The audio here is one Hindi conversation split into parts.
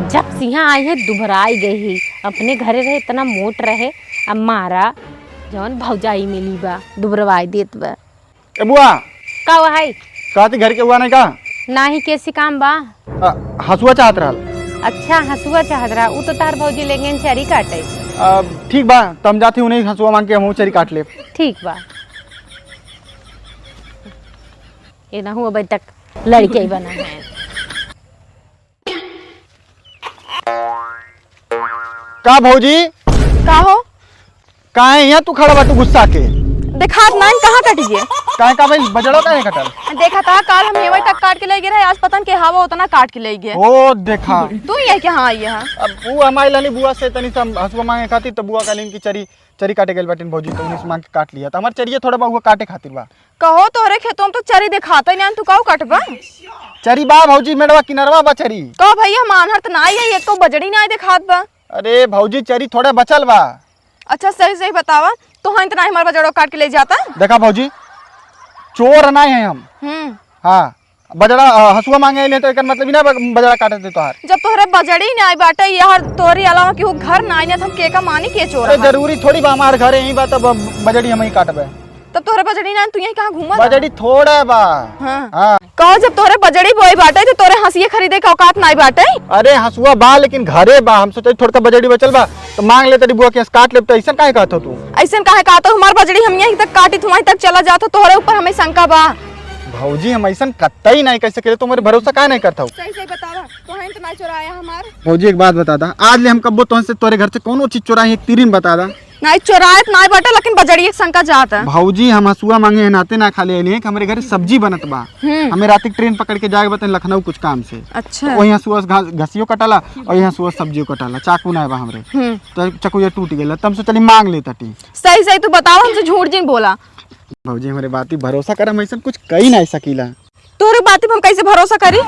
जब सिंहा आई है दुबराई गई ही अपने घरे रहे इतना मोट रहे अब मारा जौन भौजाई मिली बा दुबरवाई देत बा। ए बुआ का है कहती घर के हुआ नहीं का ना ही कैसी काम बा। हसुआ चाहत रहल। अच्छा हसुआ चाहत रहा उ तो तार भौजी लेंगे चरी काटे। ठीक बा तम जाती उन्हें हसुआ मांग के हम चरी काट ले। ठीक बा ये ना हुआ अभी तक लड़के ही बना है। का भौजी का हो कहाँ है यहाँ तू खड़ा बा तू गुस्सा के देखात नाइन कहाँ कटिए कहाँ का भाई बजड़ो का कटल देखा था काल हम ये तक काट के ले गए आज पता के हवा उतना काट के ले गए। ओ देखा तू ये क्या हाँ ये हाँ अब बुआ हमारी लानी बुआ से तनी सा हसुआ मांगे खातिर तो बुआ कालीन की चरी काटे गई बाटिन भौजी तो उन्हें मांग के काट लिया तो हमारे चरिए थोड़ा बहुआ काटे खातिर बा। कहो तोरे खेतों में तो चरी दिखाता ही नहीं तू काऊ कटबा चरी बा भौजी मेड़वा किनरवा बा चरी तो भैया मानहर तो ना ही एक तो बजड़ी ना दिखात बा। अरे भौजी चरी थोड़ा बचल बा। अच्छा सही सही बतावा तो हाँ इतना हमारा बजड़ो काट के ले जाता। देखा भौजी चोर नहीं है हम। हाँ बजड़ा हसुआ मांगे ले तो एक मतलब ही ना बजड़ा काटे दे तोहार। जब तोहरे बजड़ी ना आई बाटे यार तोरी अलावा कि वो घर ना आई ना हम के का मानी के चोर जरूरी थोड़ी बा हमारे घर यही बात बजड़ी हम ही काटबे। तब तोहरे बजड़ी ना तू यही कहाँ घूमा बजड़ी थोड़ा बा। हाँ कहो जब तोहरे बजड़ी बोई बाटे तो तोरे हंसिए खरीदे का औकात ना बाटे। अरे हसुआ बा लेकिन घरे बा हम सोचे थोड़ा बजड़ी बचल बा तो मांग ले तेरी बुआ के काट ले तो ऐसा काहे कहत हो तू। ऐसा काहे कहत हो हमार बजड़ी हम यहीं तक काटी तुम्हारी तक चला जाता तोहरे ऊपर हमें शंका बा। भौजी हम ऐसा कतई नहीं कह सके तुम्हारे भरोसा काहे नहीं करता हूँ। सही सही बतावा तो हैं तो ना चुराया हमार। भौजी एक बात बता दा आज ले हम कब्बो तुमसे तोरे घर से कौन चीज चुराई एक तीरिन बता दा। नहीं चुरायत ना बाटे लेकिन बजड़ी एक शंका जाता। भौजी हम हसुआ मांगे नाते ना खा ले हमारे घर सब्जी बनत बा हमें रात की ट्रेन पकड़ के जाके बता लखनऊ कुछ काम से। अच्छा वही हसुआ घसियो कटाला और यहाँ हसुआ सब्जियों कटाला चाकू ना बा हमरे तो चकुया टूट गया तब से चली मांग लेता टी। सही सही तू बताओ हमसे झूठ जिन बोला। भौजी हमारे बात भरोसा कर हम ऐसा कुछ कही नहीं सकीला। तोरे बात हम कैसे भरोसा करी।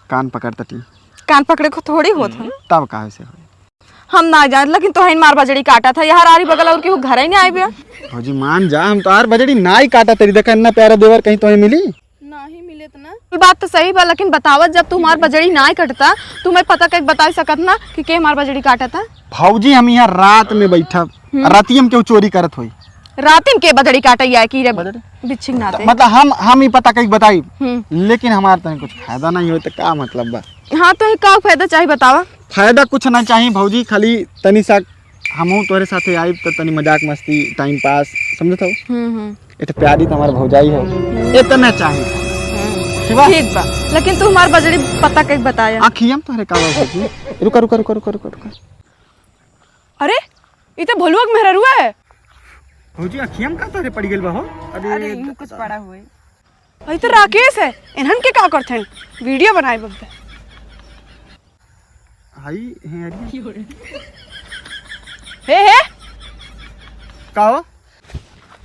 कान पकड़ता टी कान पकड़े को थोड़ी होता तब कहा से हम ना जान लेकिन तो मार बजड़ी काटा था यार आरी बगल और की वो घर ही नहीं आई भैया। भौजी मान जा हम तो आर बजड़ी ना ही काटा तेरी देखा इतना प्यारा देवर कहीं तो मिली ना ही मिले तो ना बात तो सही बा लेकिन बतावत जब तुम्हार बजड़ी ना ही कटता तुम्हें पता कहीं बता सकत ना कि के मार बजड़ी काटा था। भौजी हम यहाँ रात में बैठा राती हम क्यों चोरी करत हुई रातिम के बजड़ी काटा या की रे बिच्छिंग नाते मतलब हम ही पता कहीं बताई लेकिन हमारे तक कुछ फायदा नहीं हो तो क्या मतलब बा। हाँ तो का फायदा चाहिए बतावा। फायदा कुछ ना चाहिए भौजी खाली तनी सा हमहू तोरे साथे आई तो तनी मजाक मस्ती टाइम पास समझत हो। ये तो प्यारी तुम्हारा भौजाई हो इतना चाहिए ठीक बा लेकिन तू हमार बजड़ी पता कहीं बताया। आखियम तोरे का भौजी रुका रुका रुका रुका रुका रुका। अरे ये तो भोलुआ के मेहरा रुआ है भौजी आखियम का तोरे पड़ गेल बा हो। अरे कुछ पड़ा हुए अरे तो राकेश है इन्हन के का करथे वीडियो बनाए बब्बे हाई हे का हो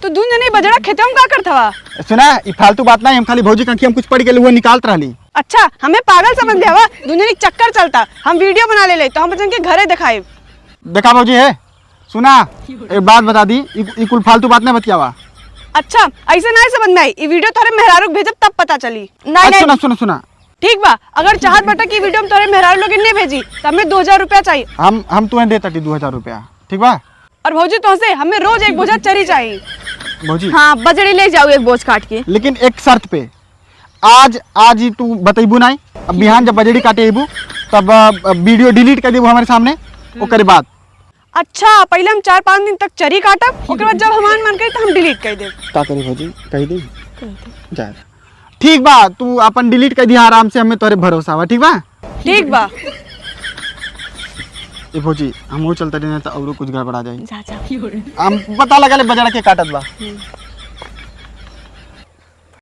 तो दून जने बजड़ा खेते हम का करथवा। सुना ये फालतू बात नहीं हम खाली भौजी का हम कुछ पड़ गेल वो निकालत रहली। अच्छा हमें पागल समझ लेवा दून जने चक्कर चलता हम वीडियो बना ले तो हम बचन के घरे दिखाए। देखा भौजी है सुना एक बात बता दी ये कुल फालतू बात नहीं बतियावा। अच्छा ऐसे नहीं समझ में आई ये वीडियो तोरे मेहरारू भेजब तब पता चली। नहीं नहीं सुना सुना सुना ठीक बा अगर चाहत बटा की वीडियो में तोरे मेहरारू लोग ने भेजी तो हमें 2000 रुपया चाहिए। हम तुम्हें देता 2000 रुपया ठीक बा। और भौजी तो से हमें रोज एक बोझा चरी चाहिए भौजी। हाँ बजड़ी ले जाओ एक बोझ काट के लेकिन एक शर्त पे आज ही तू बतेबू नहीं अब बिहान जब बजड़ी काटे अबू तब वीडियो डिलीट कर देबू हमारे सामने ओकरे बाद। अच्छा पहले हम 4-5 दिन तक चरी काटब ओकर बाद जब हमार मन करे तो हम डिलीट कर देब। का करी भौजी कही दे जा ठीक बा तू अपन डिलीट कर दिया आराम से हमें तोरे भरोसा बा ठीक बा। ठीक बा ए भौजी हम वो चलते रहे तो और कुछ गड़बड़ा जाए जा जा हम पता लगा ले बजड़ा के काटत बा।